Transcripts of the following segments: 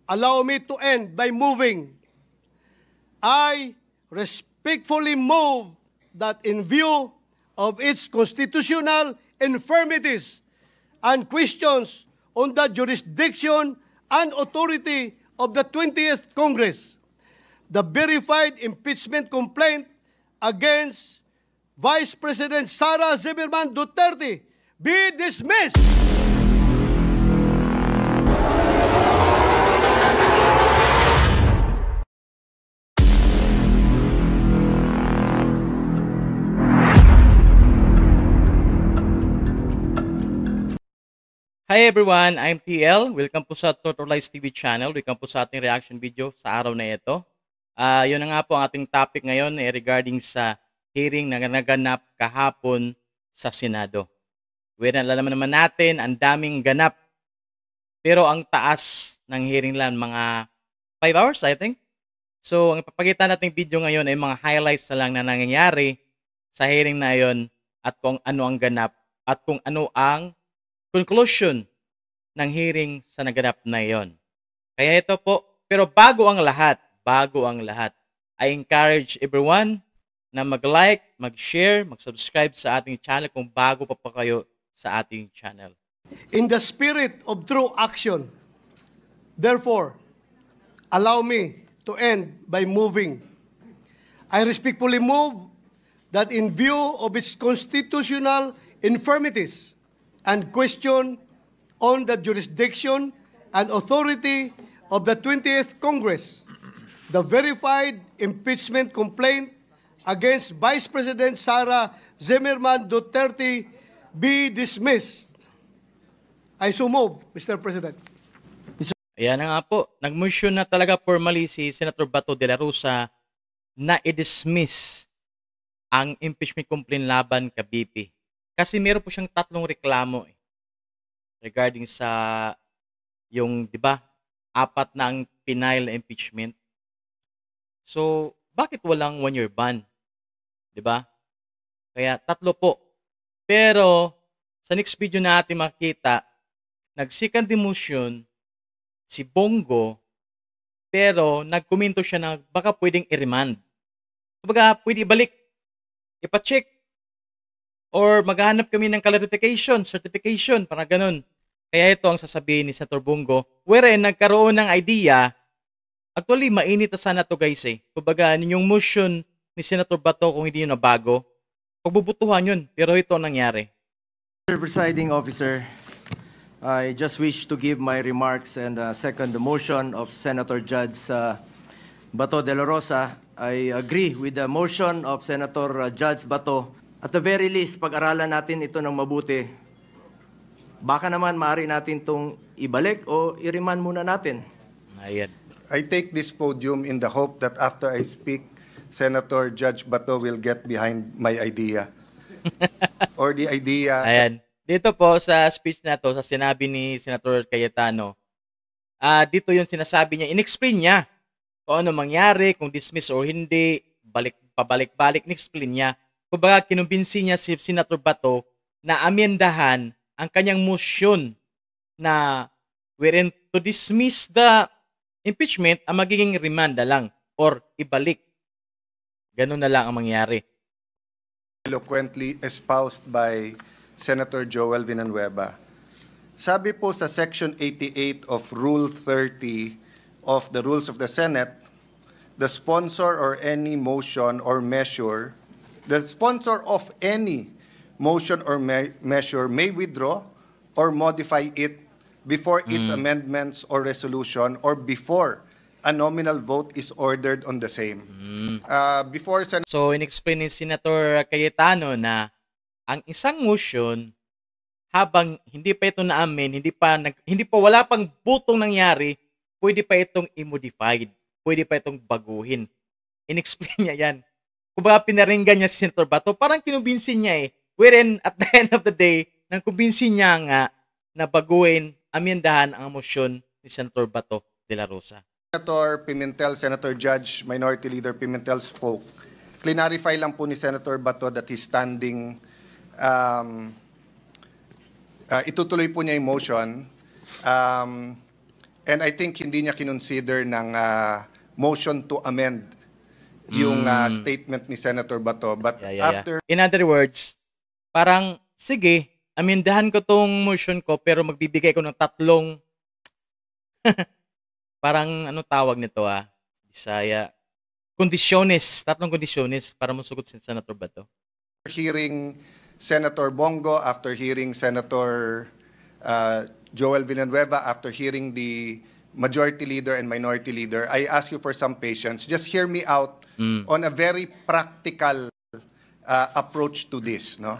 allow me to end by moving. I respectfully move that in view of its constitutional infirmities and questions on the jurisdiction and authority of the 20th Congress, the verified impeachment complaint against Vice President Sara Zimmerman Duterte be dismissed. Hi everyone, I'm TL. Welcome po sa Tortolize TV channel. Welcome po sa ating reaction video sa araw na ito. Yun na nga po ang ating topic ngayon regarding sa hearing na naganap kahapon sa Senado. Alam naman natin, ang daming ganap. Pero ang taas ng hearing lang, mga 5 hours I think. So ang ipapakita nating video ngayon ay mga highlights na lang na nangyayari sa hearing na yon at kung ano ang ganap at kung ano ang conclusion ng hearing sa naganap na iyon. Kaya ito po, pero bago ang lahat, I encourage everyone na mag-like, mag-share, mag-subscribe sa ating channel kung bago pa kayo sa ating channel. In the spirit of true action, therefore, allow me to end by moving. I respectfully move that in view of its constitutional infirmities and question on the jurisdiction and authority of the 20th Congress, the verified impeachment complaint against Vice President Sara Zimmerman Duterte be dismissed. I so move, Mr. President. Ayan na nga po, nag-motion na talaga formally si Senator Bato de la Rosa na i-dismiss ang impeachment complaint laban kay BP. Kasi meron po siyang tatlong reklamo regarding sa yung, di ba, 4 na ang final impeachment. So, bakit walang 1-year ban? Di ba? Kaya 3 po. Pero, sa next video natin makita, nag-second demotion si Bongo, pero nagkomento siya na baka pwedeng i-remand. Kumbaga, pwede ibalik, ipacheck, or maghahanap kami ng clarification, certification, para ganun. Kaya ito ang sasabihin ni Senator Bongo, wherein nagkaroon ng idea, actually mainit na sana to guys Kumbaga, yung motion ni Senator Bato kung hindi yun na bago, pagbubutuhan yun, pero ito ang nangyari. Mr. Presiding Officer, I just wish to give my remarks and second the motion of Senator Judge Bato de la Rosa. I agree with the motion of Senator Judge Bato. At the very least, pag-aralan natin ito ng mabuti. Baka naman maaari natin itong ibalik o i-remand muna natin. Ayan. I take this podium in the hope that after I speak, Senator Judge Bato will get behind my idea. Or the idea... Ayan. Dito po sa speech na to, sa sinabi ni Senator Cayetano, dito yung sinasabi niya, in-explain niya kung ano mangyari, kung dismiss or hindi, pabalik-balik, in-explain niya. Kumbaga, kinumbinsi niya si Senator Bato na amendahan ang kanyang motion na wherein to dismiss the impeachment ang magiging remand na lang or ibalik. Ganun na lang ang mangyari. Eloquently espoused by Senator Joel Villanueva. Sabi po sa Section 88 of Rule 30 of the Rules of the Senate, the sponsor or any motion or measure the sponsor of any motion or measure may withdraw or modify it before its amendments or resolution or before a nominal vote is ordered on the same. So, in-explain ni Senator Cayetano na ang isang motion, habang hindi pa ito na-amen, wala pang botong nangyari, pwede pa itong i-modified, pwede pa itong baguhin. In-explain niya yan. Kumbaga pinaringgan niya si Senator Bato, parang kinumbinsin niya wherein at the end of the day, nang kumbinsin niya nga na baguhin, amendahan ang motion ni Senator Bato de la Rosa. Senator Pimentel, Senator Judge, Minority Leader Pimentel spoke. Clarify lang po ni Senator Bato that he's standing, itutuloy po niya yung motion. And I think hindi niya kinonsider ng motion to amend yung statement ni Senator Bato. But after In other words, parang, sige, amindahan ko tong motion ko pero magbibigay ko ng tatlong parang ano tawag nito Bisaya, kondisyones, tatlong kondisyones para masugot si Senator Bato. hearing Senator Bongo, after hearing Senator Joel Villanueva, after hearing the majority leader and minority leader, I ask you for some patience. Just hear me out on a very practical approach to this. No,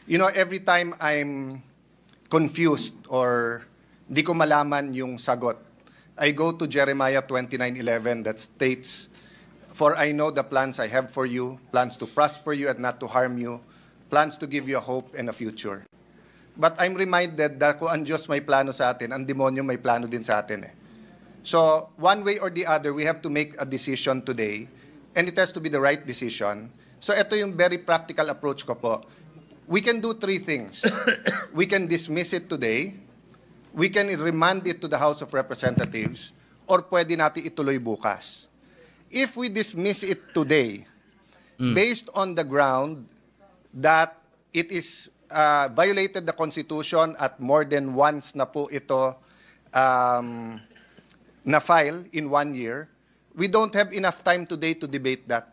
you know, every time I'm confused or di ko malaman yung sagot, I go to Jeremiah 29:11 that states, "For I know the plans I have for you, plans to prosper you and not to harm you, plans to give you a hope and a future." But I'm reminded that kung ang Diyos may plano sa atin, ang demonyo may plano din sa atin So, one way or the other, we have to make a decision today, and it has to be the right decision. So, ito yung very practical approach ko po. We can do three things. We can dismiss it today, we can remand it to the House of Representatives, or pwede natin ituloy bukas. If we dismiss it today, based on the ground that it is violated the Constitution at more than once na po ito na-file in 1 year, we don't have enough time today to debate that.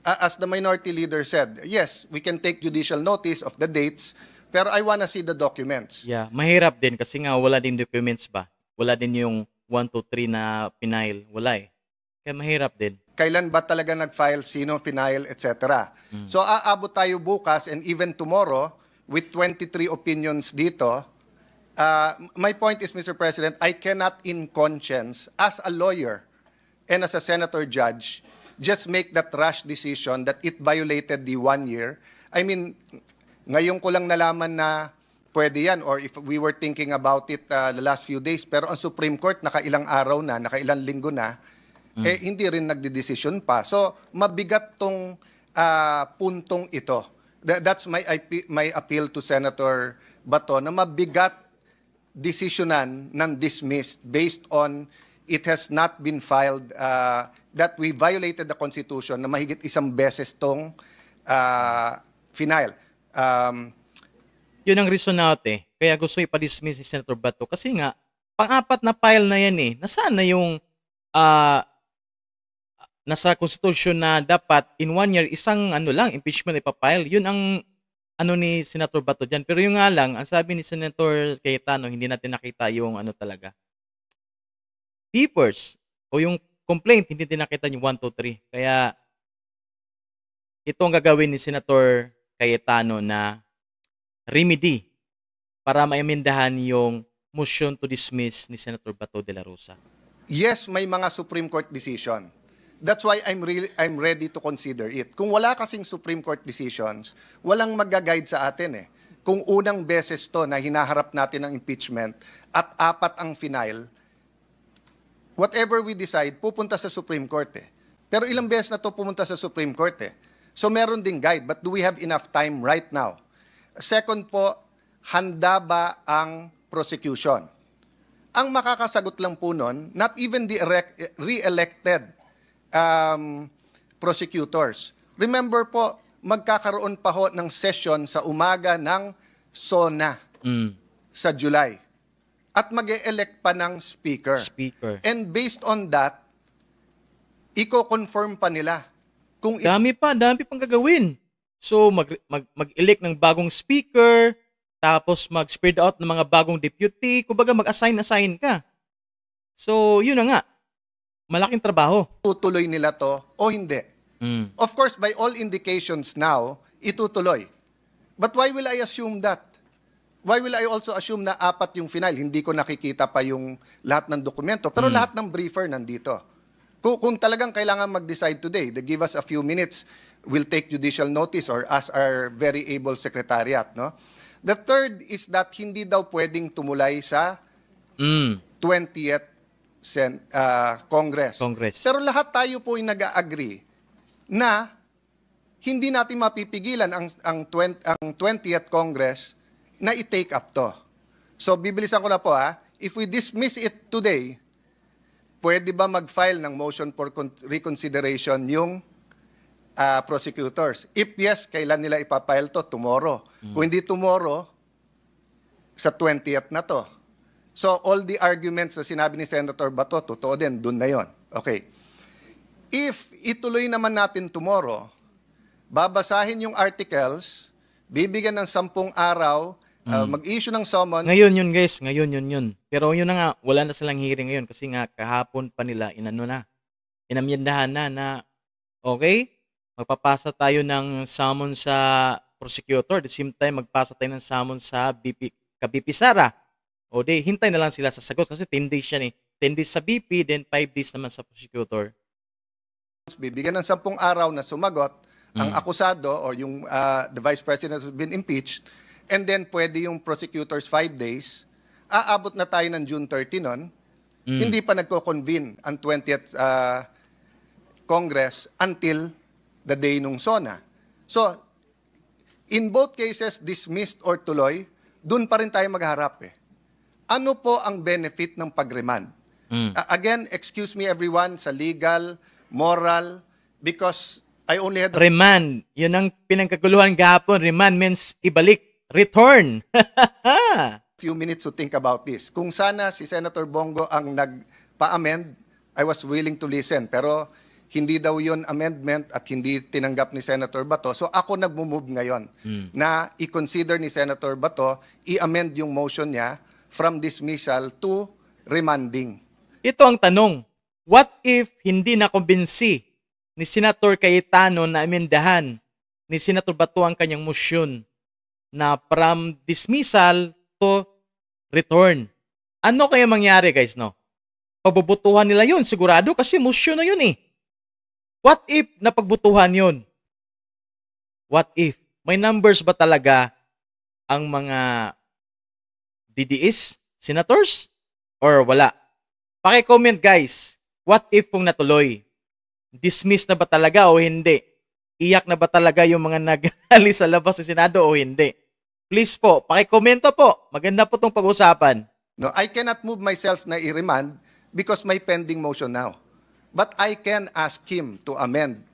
As the minority leader said, yes, we can take judicial notice of the dates, pero I wanna see the documents. Yeah, mahirap din kasi nga wala din documents ba? Wala din yung 1, 2, 3 na pinail. Wala Kaya mahirap din. Kailan ba talaga nag-file, sino final, etc. So aabot tayo bukas and even tomorrow with 23 opinions dito. My point is, Mr. President, I cannot in conscience, as a lawyer and as a senator judge, just make that rash decision that it violated the 1 year. I mean, ngayon ko lang nalaman na pwede yan, or if we were thinking about it the last few days, pero ang Supreme Court nakailang araw na, nakailang linggo na, hindi rin nagdidesisyon pa. So, mabigat tong puntong ito. That's my appeal to Senator Bato, na mabigat desisyonan ng dismissed based on it has not been filed, that we violated the Constitution na mahigit isang beses tong final. Yun ang reason natin. Kaya gusto ipa-dismiss si Senator Bato. Kasi nga, pang-apat na file na yan Nasaan na yung nasa Constitution na dapat in 1 year, isang impeachment ipapile. Yun ang ni Senator Bato dyan. Pero yung nga lang, ang sabi ni Senator Cayetano, hindi natin nakita yung talaga. Papers o yung complaint, hindi din nakita yung 1, 2, 3. Kaya ito ang gagawin ni Senator Cayetano na remedy para maimindahan yung motion to dismiss ni Senator Bato de la Rosa. Yes, may mga Supreme Court decision. That's why I'm ready to consider it. Kung wala kasing Supreme Court decisions, walang mag-guide sa atin Kung unang beses to na hinaharap natin ng impeachment at 4 ang final, whatever we decide, pupunta sa Supreme Court Pero ilang beses na to pumunta sa Supreme Court So meron ding guide, but do we have enough time right now? Second po, handa ba ang prosecution? Ang makakasagot lang po nun, not even the re-elected prosecutors. Remember po, magkakaroon pa ho ng session sa umaga ng SONA sa July. At mag-e-elect pa ng speaker. And based on that, i-confirm pa nila. Dami pang gagawin. So, mag-elect ng bagong speaker, tapos mag-spread out ng mga bagong deputy, kumbaga mag-assign ka. So, yun na nga. Malaking trabaho. Tutuloy nila to o hindi. Of course, by all indications now, itutuloy. But why will I assume that? Why will I also assume na 4 yung final? Hindi ko nakikita pa yung lahat ng dokumento. Pero lahat ng briefer nandito. Kung talagang kailangan mag-decide today, they give us a few minutes, we'll take judicial notice or ask our very able secretariat. No? The third is that hindi daw pwedeng tumulay sa 20th Congress. Pero lahat tayo po ay nag-agree na hindi natin mapipigilan ang 20th Congress na i-take up to. So, bibilisan ko na po if we dismiss it today, pwede ba mag-file ng motion for reconsideration yung prosecutors? If yes, kailan nila ipapile to? Tomorrow. Kung hindi tomorrow, sa 20th na to. So all the arguments na sinabi ni Senator Bato, totoo din, dun na yon. Okay. If ituloy naman natin tomorrow, babasahin yung articles, bibigyan ng 10 araw, mag-issue ng summons. Ngayon yun guys, ngayon yun. Pero yun na nga, wala na silang hearing ngayon kasi nga kahapon pa nila inamyendahan na okay, magpapasa tayo ng summon sa prosecutor, at the same time magpasa tayo ng summon sa BP Sara. O di, hintay na lang sila sa sagot kasi 10 days yan eh. 10 days sa BP, then 5 days naman sa prosecutor. Bibigyan ng 10 araw na sumagot ang akusado or yung the Vice President has been impeached, and then pwede yung prosecutors 5 days. Aabot na tayo ng June 30 nun. Hindi pa nagko-convene ang 20th Congress until the day nung SONA. So, in both cases, dismissed or tuloy, dun pa rin tayo magharap eh. Ano po ang benefit ng pag-remand? Again, excuse me everyone sa legal, moral, because I only had... Remand. Yun ang pinagkaguluhan gahapon. Remand means ibalik. Return. few minutes to think about this. Kung sana si Senator Bongo ang nagpa-amend, I was willing to listen. Pero hindi daw yun amendment at hindi tinanggap ni Senator Bato. So ako nagmumove ngayon na i-consider ni Senator Bato, i-amend yung motion niya from dismissal to remanding. Ito ang tanong. What if hindi nakumbinsi ni Senator Cayetano na amendahan ni Senator Bato ang kanyang motion na from dismissal to return? Ano kaya mangyari guys, no? Pagbubutuhan nila yun, sigurado kasi motion na yun eh. What if napagbutuhan yun? What if? May numbers ba talaga ang mga DDS, senators? Or wala? Paki-comment guys, what if kung natuloy? Dismiss na ba talaga o hindi? Iyak na ba talaga yung mga nag-rally sa labas ng Senado o hindi? Please po, paki-komento po. Maganda po itong pag-usapan. No, I cannot move myself na i-remand because may pending motion now. But I can ask him to amend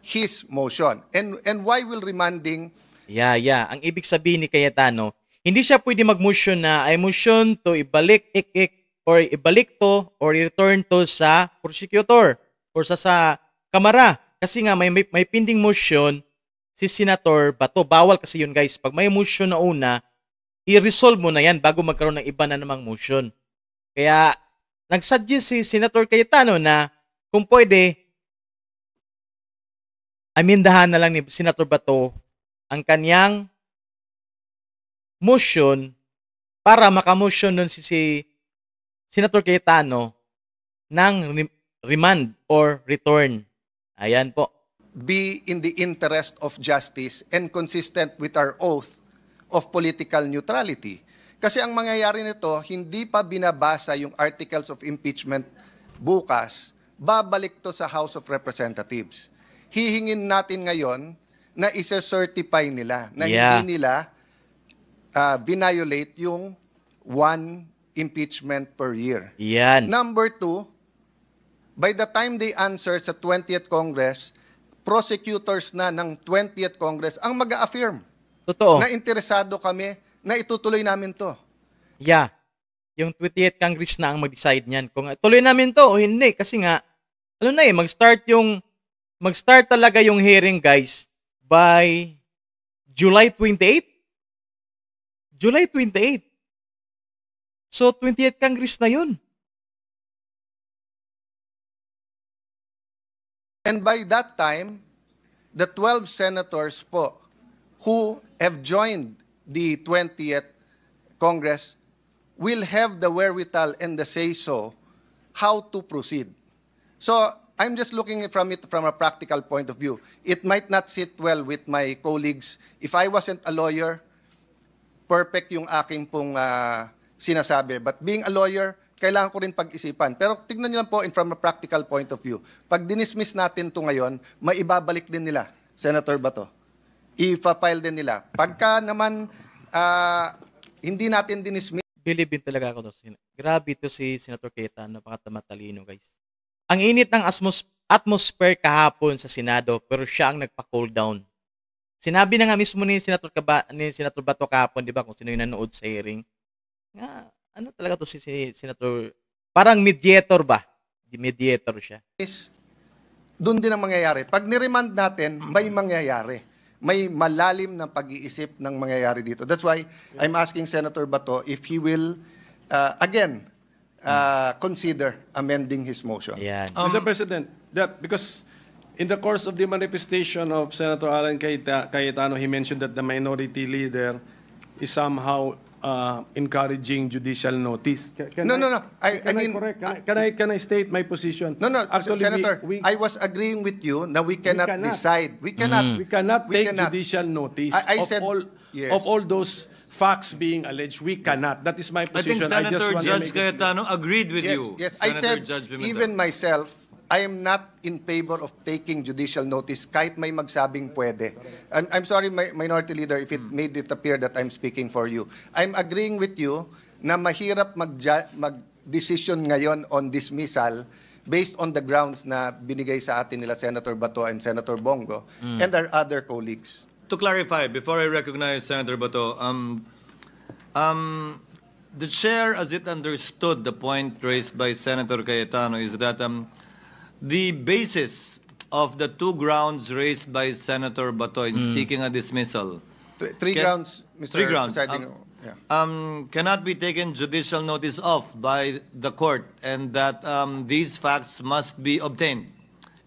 his motion. And why will remanding... Yeah. Ang ibig sabihin ni Cayetano, hindi siya pwede mag-motion na ay motion to ibalik or ibalik to or return to sa prosecutor or sa kamara. Kasi nga may pending motion si Senator Bato. Bawal kasi yun guys. Pag may motion na una, i-resolve mo na yan bago magkaroon ng iba na namang motion. Kaya nag-suggest si Senator Cayetano na kung pwede, amendahan na lang ni Senator Bato ang kanyang motion para makamotion nun si Senator Cayetano ng remand or return. Ayan po. Be in the interest of justice and consistent with our oath of political neutrality. Kasi ang mangyayari nito, hindi pa binabasa yung articles of impeachment bukas, babalik to sa House of Representatives. Hihingin natin ngayon na isa-certify nila na hindi nila violate yung one impeachment per year. Yan. Number 2, by the time they answer sa 20th Congress, prosecutors na ng 20th Congress ang mag-affirm. Totoo. Na interesado kami na itutuloy namin to. Yeah. Yung 20th Congress na ang mag-decide niyan kung tuloy namin to o hindi. Kasi nga, mag-start talaga yung hearing guys by July 28? July 28. So, 20th Congress na yun. And by that time, the 12 senators po who have joined the 20th Congress will have the wherewithal and the say-so how to proceed. So, I'm just looking from it from a practical point of view. It might not sit well with my colleagues. If I wasn't a lawyer, perfect yung aking pong sinasabi. But being a lawyer, kailangan ko rin pag-isipan. Pero tignan niyo lang po from a practical point of view. Pag dinismiss natin ito ngayon, maibabalik din nila, Senator Bato. I-file din nila. Pagka naman hindi natin dinismiss, believe din talaga ako. Grabe to si Senator Cayetano, napakamatalino guys. Ang init ng atmosphere kahapon sa Senado, pero siya ang nagpa-cool down. Sinabi na nga mismo ni Senator Bato kahapon, di ba, kung sino yung nanood sa hearing, nga, ano talaga to si Senator, parang mediator ba? Mediator siya. Doon din ang mangyayari. Pag niremand natin, may mangyayari. May malalim na pag-iisip ng mangyayari dito. That's why I'm asking Senator Bato if he will, again, consider amending his motion. Ayan. Mr. President, because in the course of the manifestation of Senator Alan Cayetano, he mentioned that the minority leader is somehow encouraging judicial notice. No. I mean, can I state my position? No, Actually, Senator, I was agreeing with you na we cannot decide. We cannot. We cannot We take cannot. judicial notice I said, yes. of all those facts being alleged. We cannot. That is my I think position. I just Senator want to Judge make it clear. Cayetano agreed with Yes, you. yes. I Senator said, Judge Pimentel. even myself, I am not in favor of taking judicial notice kahit may magsabing pwede. I'm sorry, Minority Leader, if it made it appear that I'm speaking for you. I'm agreeing with you na mahirap mag-decision ngayon on dismissal based on the grounds na binigay sa atin nila Senator Bato and Senator Bongo and our other colleagues. To clarify, before I recognize Senator Bato, the chair, as it understood the point raised by Senator Cayetano, is that the basis of the two grounds raised by Senator Bato in seeking a dismissal Three grounds, Mr. Three grounds. Presiding. Cannot be taken judicial notice of by the court, and that these facts must be obtained,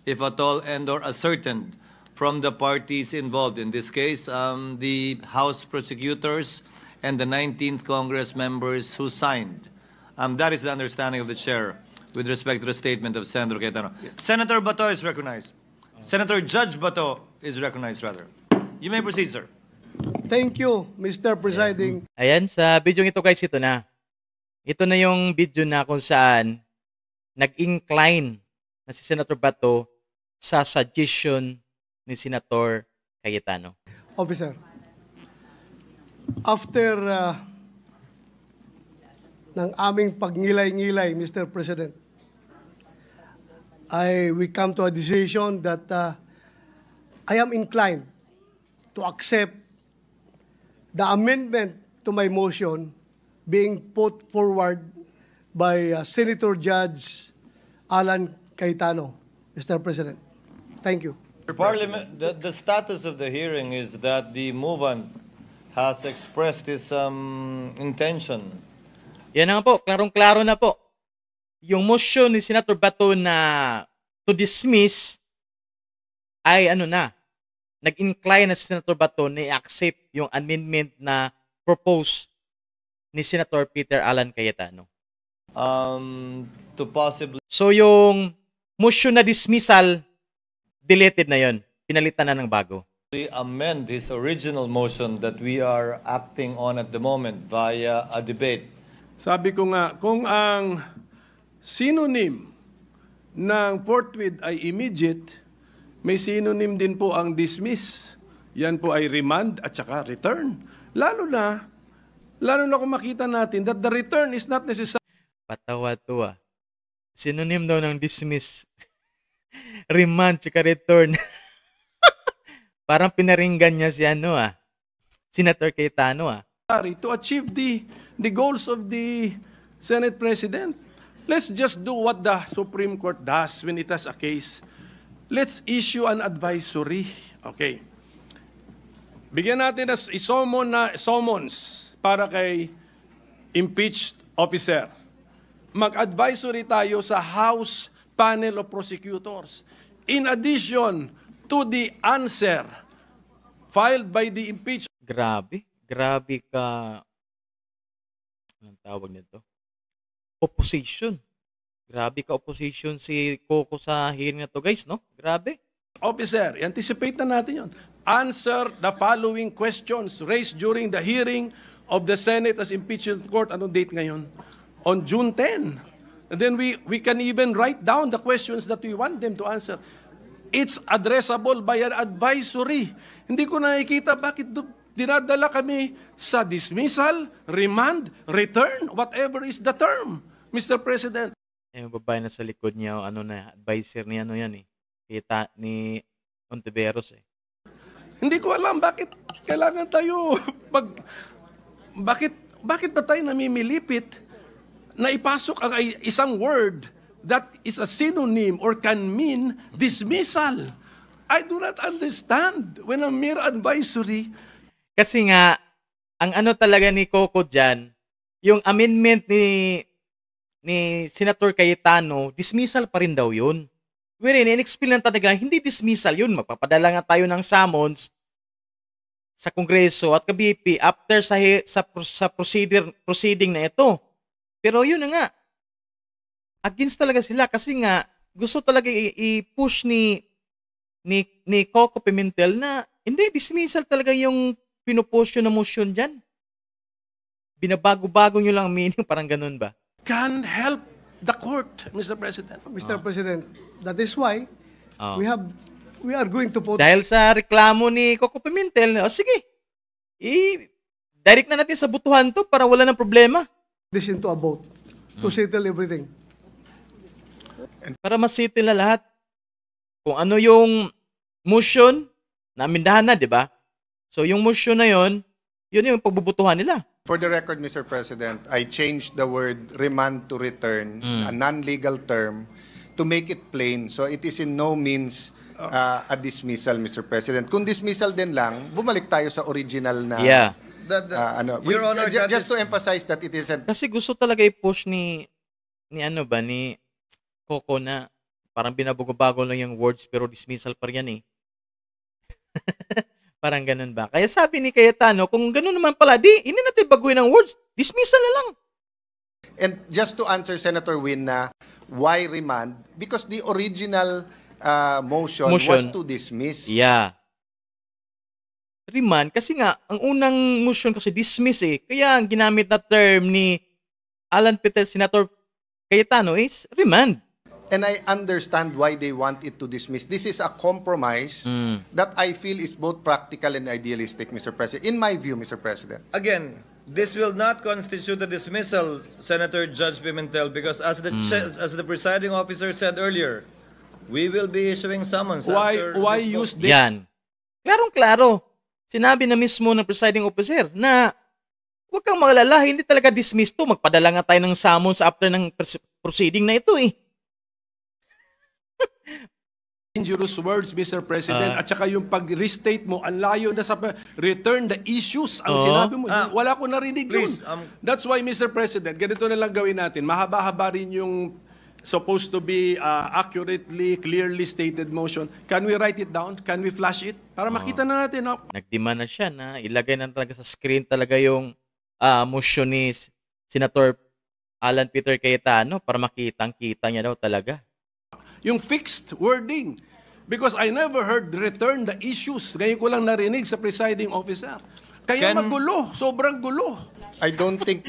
if at all, and or ascertained from the parties involved. In this case, the House prosecutors and the 19th Congress members who signed. That is the understanding of the chair with respect to the statement of Senator Cayetano. Senator Bato is recognized. Senator Judge Bato is recognized, rather. You may proceed, sir. Thank you, Mr. Presiding. Ayan, sa video ito guys, ito na. Ito na yung video na kung saan nag-incline na si Senator Bato sa suggestion ni Senator Cayetano. Officer, after ng aming pagngilay-ngilay, Mr. President, we come to a decision that I am inclined to accept the amendment to my motion being put forward by Senator Judge Alan Cayetano, Mr. President. Thank you. Parliament, the status of the hearing is that the movant has expressed his intention. Yan na po, klarong-klaro na po. Yung motion ni Senator Bato na to dismiss ay nag-incline na si Senator Bato na i-accept yung amendment na propose ni Senator Peter Alan Cayetano. To possibly So yung motion na dismissal, deleted na yon, pinalitan na ng bago. amend his original motion that we are acting on at the moment via a debate. Sabi ko nga, kung ang synonym ng forthwith ay immediate, may synonym din po ang dismiss. Yan po ay remand at saka return. Lalo na kung makita natin that the return is not necessary. Patawa to ah. Synonym daw ng dismiss. Remand tsaka return. Parang pinaringgan niya si Senator Cayetano To achieve the goals of the Senate President. Let's just do what the Supreme Court does when it has a case. Let's issue an advisory. Okay. Bigyan natin ng summons para kay impeached officer. Mag-advisory tayo sa House Panel of Prosecutors. In addition to the answer filed by the impeached. Grabe ka. Anong tawag nito? Opposition. Grabe ka opposition si Coco sa hearing na to, guys, no? Grabe. Officer, anticipate na natin yun. Answer the following questions raised during the hearing of the Senate as impeachment court. Anong date ngayon? On June 10. And then we can even write down the questions that we want them to answer. It's addressable by an advisory. Hindi ko nakikita bakit dinadala kami sa dismissal, remand, return, whatever is the term, Mr. President. Yung babae na sa likod niya, ano na, advisor ni ano yan eh. Kita ni Ontiveros eh. Hindi ko alam bakit kailangan tayo bakit ba tayo namimilipit na ipasok ang isang word that is a synonym or can mean dismissal. I do not understand when a mere advisory. Kasi nga, ang ano talaga ni Coco dyan, yung amendment ni Senator Cayetano, dismissal pa rin daw yun. Wherein, in-explain lang talaga, hindi dismissal yun. Magpapadala nga tayo ng summons sa Kongreso at ka-BP after sa proceeding na ito. Pero yun na nga, against talaga sila kasi nga gusto talaga i-push ni Coco Pimentel na hindi, dismissal talaga yung pinupush na motion dyan. Binabago-bago nyo lang ang meaning, parang ganun ba? Can help the court, Mr. President. Mr. President, that is why Oh. we are going to put Dahil sa reklamo ni Coco Pimentel, sige, direct na natin sa butuhan to para wala ng problema. this into a vote to settle everything. Para masettle na lahat. Kung ano yung motion na amindahan na, di ba? So yung motion na yun yung pagbubutuhan nila. For the record, Mr. President, I changed the word remand to return, a non-legal term, to make it plain. So it is in no means a dismissal, Mr. President. Kung dismissal din lang, bumalik tayo sa original na Yeah. Your Honor, that just is- to emphasize that it isn't. Kasi gusto talaga i-push ni Coco na parang binabago-bago lang yung words pero dismissal pa rin yan eh. Parang ganun ba? Kaya sabi ni Cayetano, kung ganun naman pala, hindi natin baguhin ang words. Dismissal na lang. And just to answer Senator Win na why remand, because the original motion was to dismiss. Yeah. Remand, kasi nga, ang unang motion kasi dismiss eh. Kaya ang ginamit na term ni Senator Cayetano is remand. And I understand why they want it to dismiss. This is a compromise that I feel is both practical and idealistic, Mr. President. In my view, Mr. President. Again, this will not constitute a dismissal, Senator Judge Pimentel, because as the presiding officer said earlier, we will be issuing summons. after Why this vote. use this? Yan. Klarong-klaro. Sinabi na mismo ng presiding officer na huwag kang magalala, hindi talaga dismiss to. Magpadala nga tayo ng summons after ng proceeding na ito eh. Dangerous words, Mr. President. At saka yung pag-restate mo, ang layo na sa return the issues. Ang sinabi mo, wala ko narinig yun. Please, That's why, Mr. President, ganito na lang gawin natin. Mahaba-haba rin yung supposed to be accurately, clearly stated motion. Can we write it down? Can we flash it? Para makita na natin. Nagdemand na siya na ilagay na talaga sa screen talaga yung motion ni Senator Alan Peter Cayetano para makitang-kita niya daw talaga. Yung fixed wording. Because I never heard return the issues. Ngayon ko lang narinig sa presiding officer. Kaya magulo. Sobrang gulo. I don't think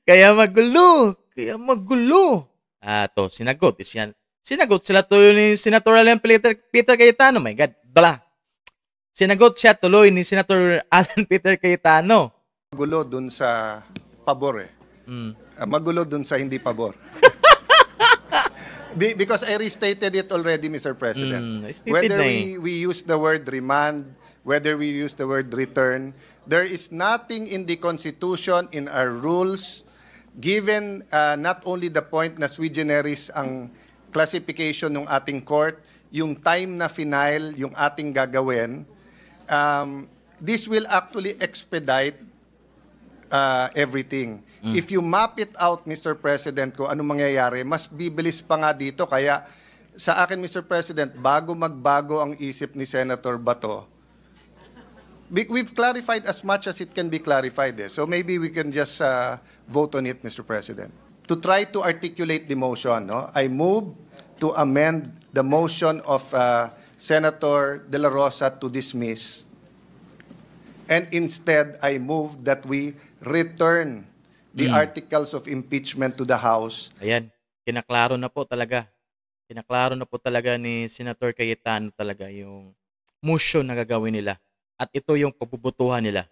Kaya magulo. To, sinagot. Sinagot sila tuloy ni Senator Alan Peter Cayetano. My God, bala. Sinagot siya tuloy ni Senator Alan Peter Cayetano. magulo dun sa pabor eh. Magulo dun sa hindi pabor. Because I restated it already, Mr. President. Stated Whether na eh. we use the word remand, whether we use the word return, there is nothing in the Constitution, in our rules, given not only the point na sui generis ang classification ng ating court, yung time na final, yung ating gagawin, this will actually expedite everything. If you map it out, Mr. President, kung anong mangyayari, mas bibilis pa nga dito. Kaya sa akin, Mr. President, bago magbago ang isip ni Senator Bato, we've clarified as much as it can be clarified. So maybe we can just vote on it, Mr. President. To try to articulate the motion, no? I move to amend the motion of Senator De La Rosa to dismiss. And instead, I move that we return the articles of impeachment to the House. Ayan, kinaklaro na po talaga. Kinaklaro na po talaga ni Senator Cayetano talaga yung motion na gagawin nila. At ito yung pabubutuhan nila.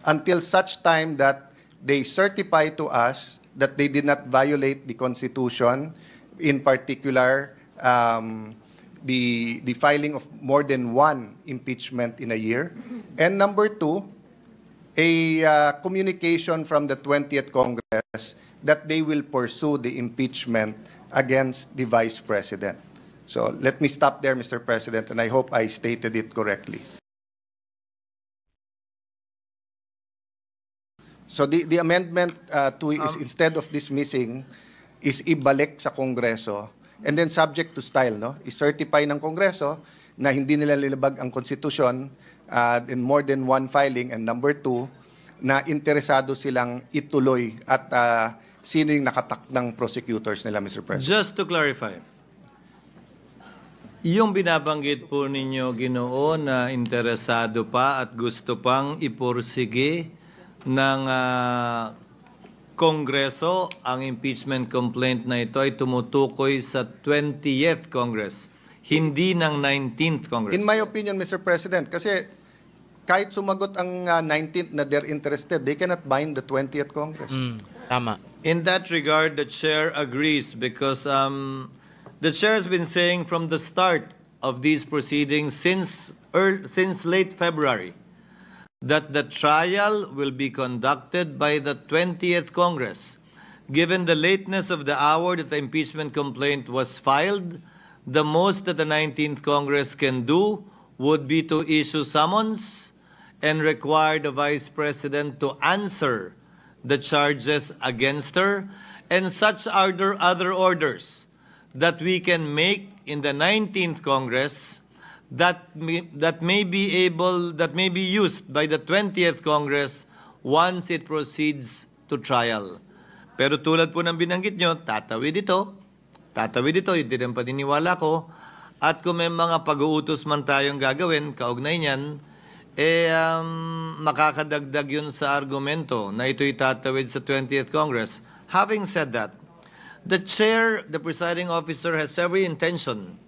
Until such time that they certify to us that they did not violate the Constitution, in particular, the filing of more than one impeachment in a year. And number two, a communication from the 20th Congress that they will pursue the impeachment against the Vice President. So let me stop there, Mr. President, and I hope I stated it correctly. So the amendment is instead of dismissing, is ibalik sa Kongreso, and then subject to style, no? I-certify ng Kongreso na hindi nila nilabag ang konstitusyon in more than one filing, and number two, na interesado silang ituloy at sino yung nakatakdang prosecutors nila, Mr. President. Just to clarify, yung binabanggit po ninyo, Ginoo, na interesado pa at gusto pang ipursige ng Kongreso ang impeachment complaint na ito ay tumutukoy sa 20th Congress, hindi ng 19th Congress. In my opinion, Mr. President, kasi kahit sumagot ang 19th na they're interested, they cannot bind the 20th Congress. Tama. In that regard, the chair agrees because the chair has been saying from the start of these proceedings since late February that the trial will be conducted by the 20th Congress. Given the lateness of the hour that the impeachment complaint was filed, the most that the 19th Congress can do would be to issue summons and require the Vice President to answer the charges against her, and such are there other orders that we can make in the 19th Congress that may be used by the 20th Congress once it proceeds to trial. Pero tulad po ng binanggit nyo, tatawid ito, hindi rin paniniwala ko, at kung may mga pag-uutos man tayong gagawin, kaugnay niyan, makakadagdag yun sa argumento na ito'y tatawid sa 20th Congress. Having said that, the chair, the presiding officer, has every intention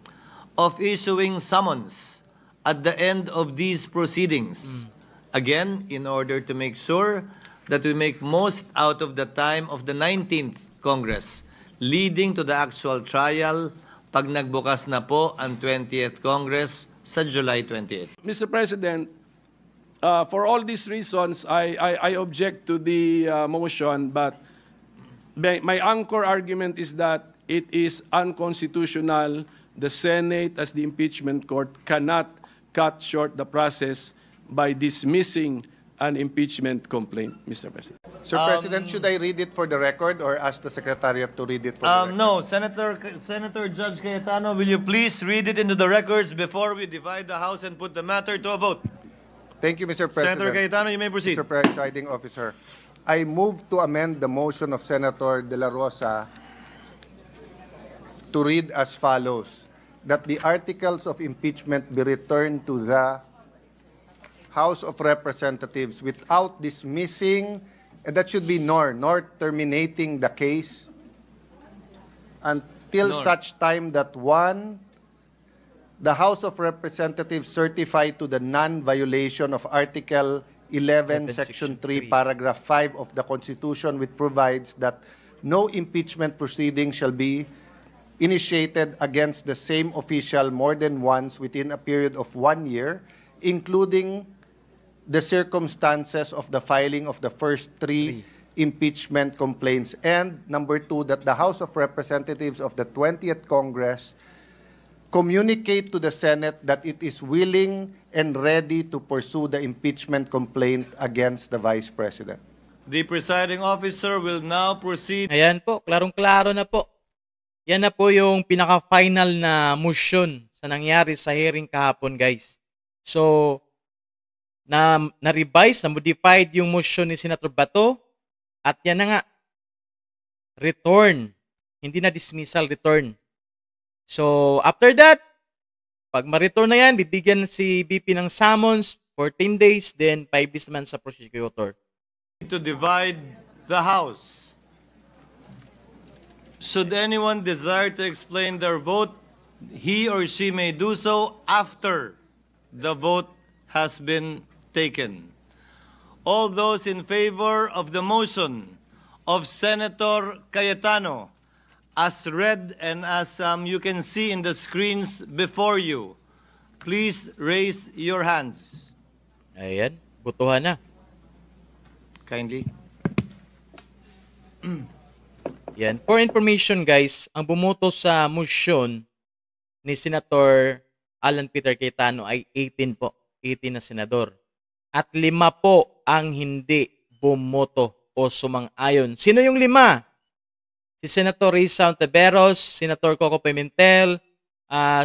of issuing summons at the end of these proceedings. Again, in order to make sure that we make most out of the time of the 19th Congress, leading to the actual trial pag nagbukas na po ang 20th Congress sa July 28. Mr. President, for all these reasons, I object to the motion, but my anchor argument is that it is unconstitutional. The Senate, as the impeachment court, cannot cut short the process by dismissing an impeachment complaint, Mr. President. Sir President, should I read it for the record or ask the Secretariat to read it for the record? No, Senator Judge Cayetano, will you please read it into the records before we divide the House and put the matter to a vote? Thank you, Mr. President. Senator Cayetano, you may proceed. Mr. Presiding Officer, I move to amend the motion of Senator De La Rosa to read as follows: that the articles of impeachment be returned to the House of Representatives without dismissing, and that should be nor terminating the case until such time that one, the House of Representatives certify to the non-violation of Article 11, Section 3, Paragraph 5 of the Constitution, which provides that no impeachment proceeding shall be initiated against the same official more than once within a period of 1 year, including the circumstances of the filing of the first three impeachment complaints. And number two, that the House of Representatives of the 20th Congress communicate to the Senate that it is willing and ready to pursue the impeachment complaint against the Vice President. The presiding officer will now proceed. Ayan po, klarong-klaro na po. Yan na po yung pinaka-final na motion sa nangyari sa hearing kahapon, guys. So, na-revise, na-modified yung motion ni Senator Bato. At yan na nga, return. Hindi na dismissal, return. So, after that, pag ma-return na yan, bibigyan si BP ng summons, 14 days, then 5 days naman sa prosecutor. To divide the House. Should anyone desire to explain their vote, he or she may do so after the vote has been taken. All those in favor of the motion of Senator Cayetano, as read and as you can see in the screens before you, please raise your hands. Ayan, botohan na. Kindly. Yan. For information guys, ang bumoto sa motion ni Senator Alan Peter Cayetano ay 18 po. 18 na senador. At 5 po ang hindi bumoto o sumang-ayon. Sino yung 5? Si Senator Risa Ontiveros, Senator Coco Pimentel,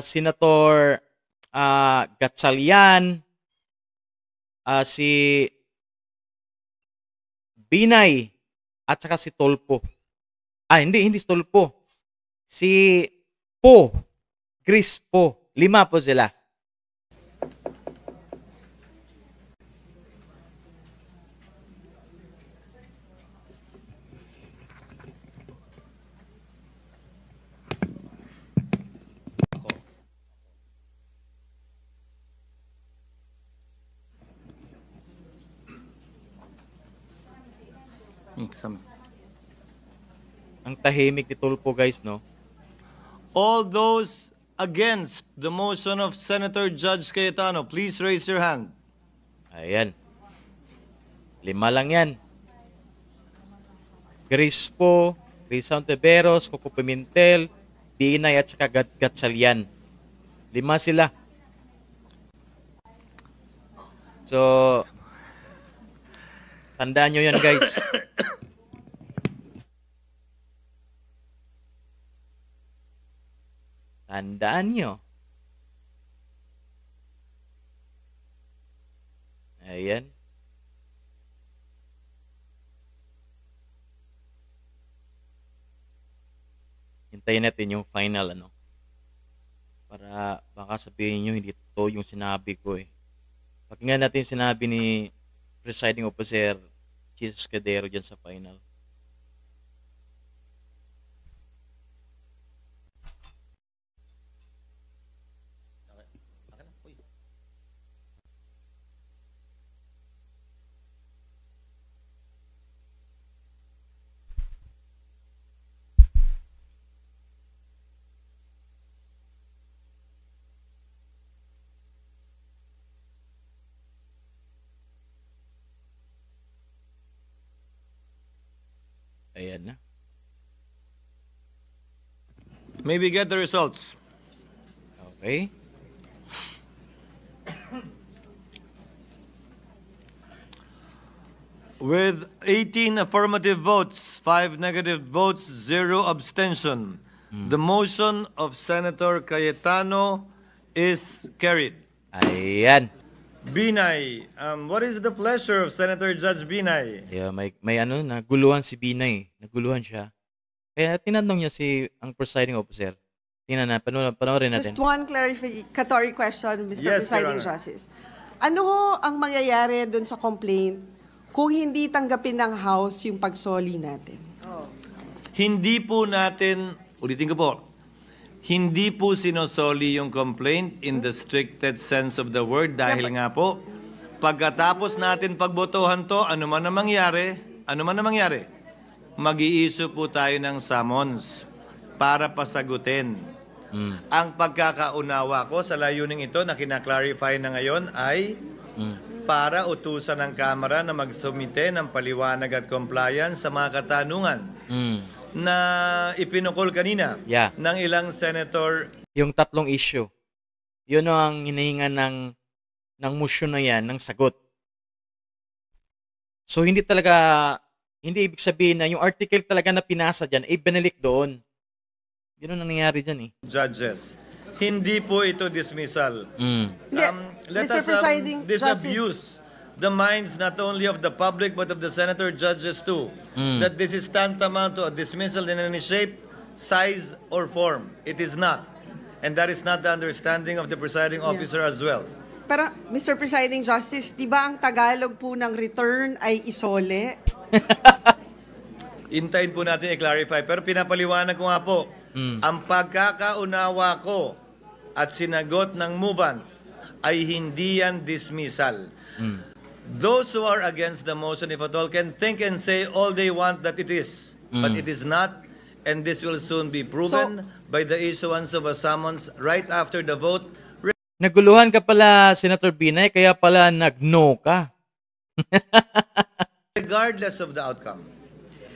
Senator Gatchalian, si Binay, at saka si Tolpo. Hindi si Tolpo. Si Po. Chris Po. 5 po sila. Ang tahimik ni Tulpo guys, no? All those against the motion of Senator Judge Cayetano, please raise your hand. Ayan. 5 lang yan. Crispo, Risa Ontiveros, Coco Pimentel, Binay at saka Gatchalian. 5 sila. So, tandaan nyo yan guys. Tandaan nyo. Ayan. Hintayin natin yung final ano. Para baka sabihin nyo hindi totoo yung sinabi ko eh. Pakinggan natin sinabi ni Presiding Officer Jesus Cadero dyan sa final. Ayan na. May we get the results? Okay. With 18 affirmative votes, 5 negative votes, 0 abstention, the motion of Senator Cayetano is carried. Ayan. Binay, what is the pleasure of Senator Judge Binay? Yeah, may ano, naguluhan si Binay. Naguluhan siya. Kaya tinanong niya ang presiding officer. Tingnan na, panoorin natin. Just one clarificatory question, Mr. Yes, Your Presiding Honor. Justice. Ano ho ang mangyayari doon sa complaint kung hindi tanggapin ng House yung pagsoli natin? Hindi po natin, ulitin ko po, hindi po sinosoli yung complaint in the stricted sense of the word dahil nga po, pagkatapos natin pagbotohan to, ano man na mangyari, mag-i-issue po tayo ng summons para pasagutin. Ang pagkakaunawa ko sa layuning ito na kinaklarify na ngayon ay para utusan ng Kamara na magsumite ng paliwanag at compliance sa mga katanungan na ipinukol kanina ng ilang senator. Yung 3 issue. Yun ang hinahinga ng motion na yan, ng sagot. So hindi ibig sabihin na yung article talaga na pinasa dyan, ay binalik doon. Yun ang nangyayari dyan eh. Judges. Hindi po ito dismissal. Let Mr. us Presiding disabuse the minds not only of the public but of the senator judges too, that this is tantamount to a dismissal in any shape, size, or form. It is not. And that is not the understanding of the presiding officer as well. Pero, Mr. Presiding Justice, di ba ang Tagalog po ng return ay isole? Intayin po natin i-clarify. Pero pinapaliwanag ko nga po, ang pagkakaunawa ko at sinagot ng movant ay hindi yan dismissal. Those who are against the motion, if at all, can think and say all they want that it is. But it is not, and this will soon be proven by the issuance of a summons right after the vote. Naguluhan ka pala, Senator Binay, kaya pala nag-no ka. Regardless of the outcome.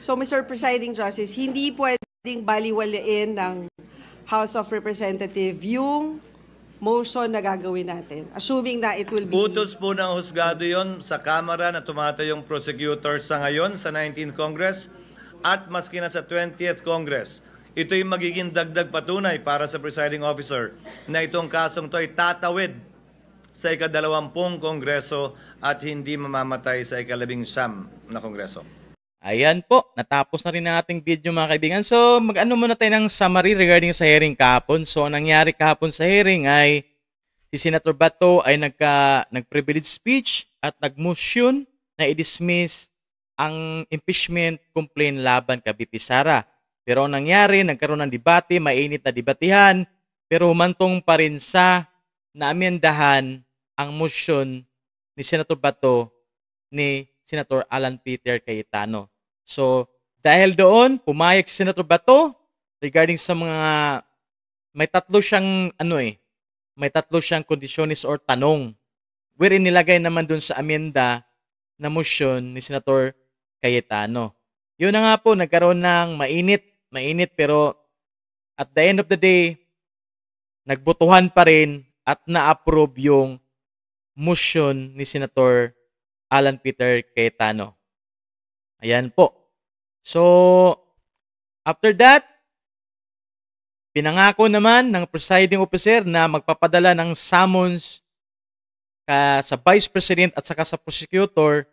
So, Mr. Presiding Justice, hindi pwedeng baliwalain ng House of Representatives yung motion na gagawin natin, assuming na it will be... Utos po ng husgado yon sa Kamara na tumatayong prosecutor sa ngayon sa 19th Congress at maski na sa 20th Congress. Ito'y magiging dagdag patunay para sa presiding officer na itong kasong to ay tatawid sa ika-20 Kongreso at hindi mamamatay sa ika-19 na Kongreso. Ayan po, natapos na rin ang ating video mga kaibigan. So, mag-ano muna tayo ng summary regarding sa hearing kahapon. So, ang nangyari kahapon sa hearing ay si Senator Bato ay nag-privilege speech at nag-motion na i-dismiss ang impeachment complaint laban kay BP Sara. Pero ang nangyari, nagkaroon ng debate, mainit na debatehan, pero humantong pa rin sa naamyendahan ang motion ni Senator Bato ni Senator Alan Peter Cayetano. So, dahil doon, pumayag si Senator Bato regarding sa mga, may tatlo siyang kondisyonis or tanong. Wherein nilagay naman doon sa amenda na motion ni Senator Cayetano. Yun na nga po, nagkaroon ng mainit pero at the end of the day, nagbotohan pa rin at na-approve yung motion ni Senator Alan Peter Cayetano. Ayan po. So, after that, pinangako naman ng presiding officer na magpapadala ng summons sa Vice President at saka sa prosecutor.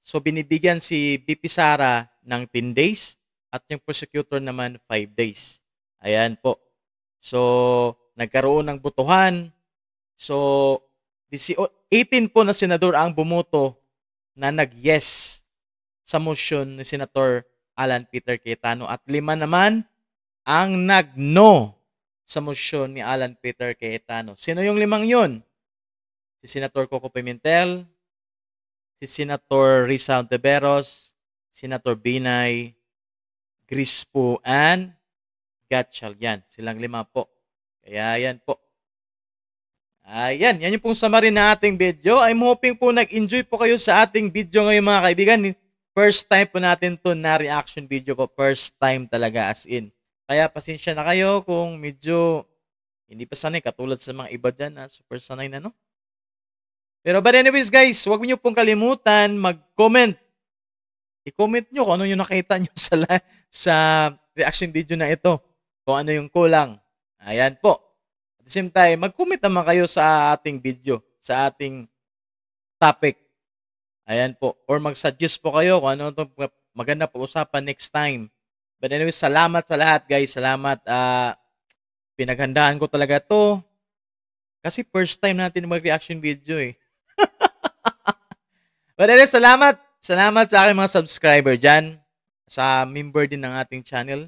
So, binibigyan si BP Sara ng 10 days at yung prosecutor naman 5 days. Ayan po. So, nagkaroon ng botohan. So, 18 po na senador ang bumoto na nag-yes sa motion ni Senator Alan Peter Cayetano at 5 naman ang nag-no sa motion ni Alan Peter Cayetano. Sino yung 5 yun? Si Senator Coco Pimentel, si Senator Risa Ontiveros, Senator Binay, Grispo, and Gatchalian. Silang 5 po. Kaya yan po. Ayan, yan yung pong summary na ating video. I'm hoping po nag-enjoy po kayo sa ating video ngayon mga kaibigan. First time po natin to na reaction video po. First time talaga as in. Kaya pasensya na kayo kung medyo hindi pa sanay katulad sa mga iba dyan na super sanay na no. Pero but anyways guys, huwag niyo pong kalimutan mag-comment. I-comment nyo kung ano yung nakita nyo sa reaction video na ito. Kung ano yung kulang. Ayan po. At the same time, mag-comment naman kayo sa ating video, sa ating topic. Ayan po. Or mag-suggest po kayo kung ano itong maganda po usapan next time. But anyway, salamat sa lahat guys. Salamat. Pinaghandaan ko talaga to. Kasi first time natin mag-reaction video eh. But anyway, salamat. Salamat sa aking mga subscriber dyan. Sa member din ng ating channel.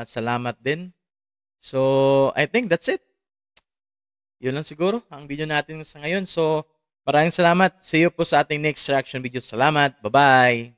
Salamat din. So, I think that's it. Yun lang siguro ang video natin sa ngayon. So, maraming salamat. See you po sa ating next reaction video. Salamat. Bye-bye.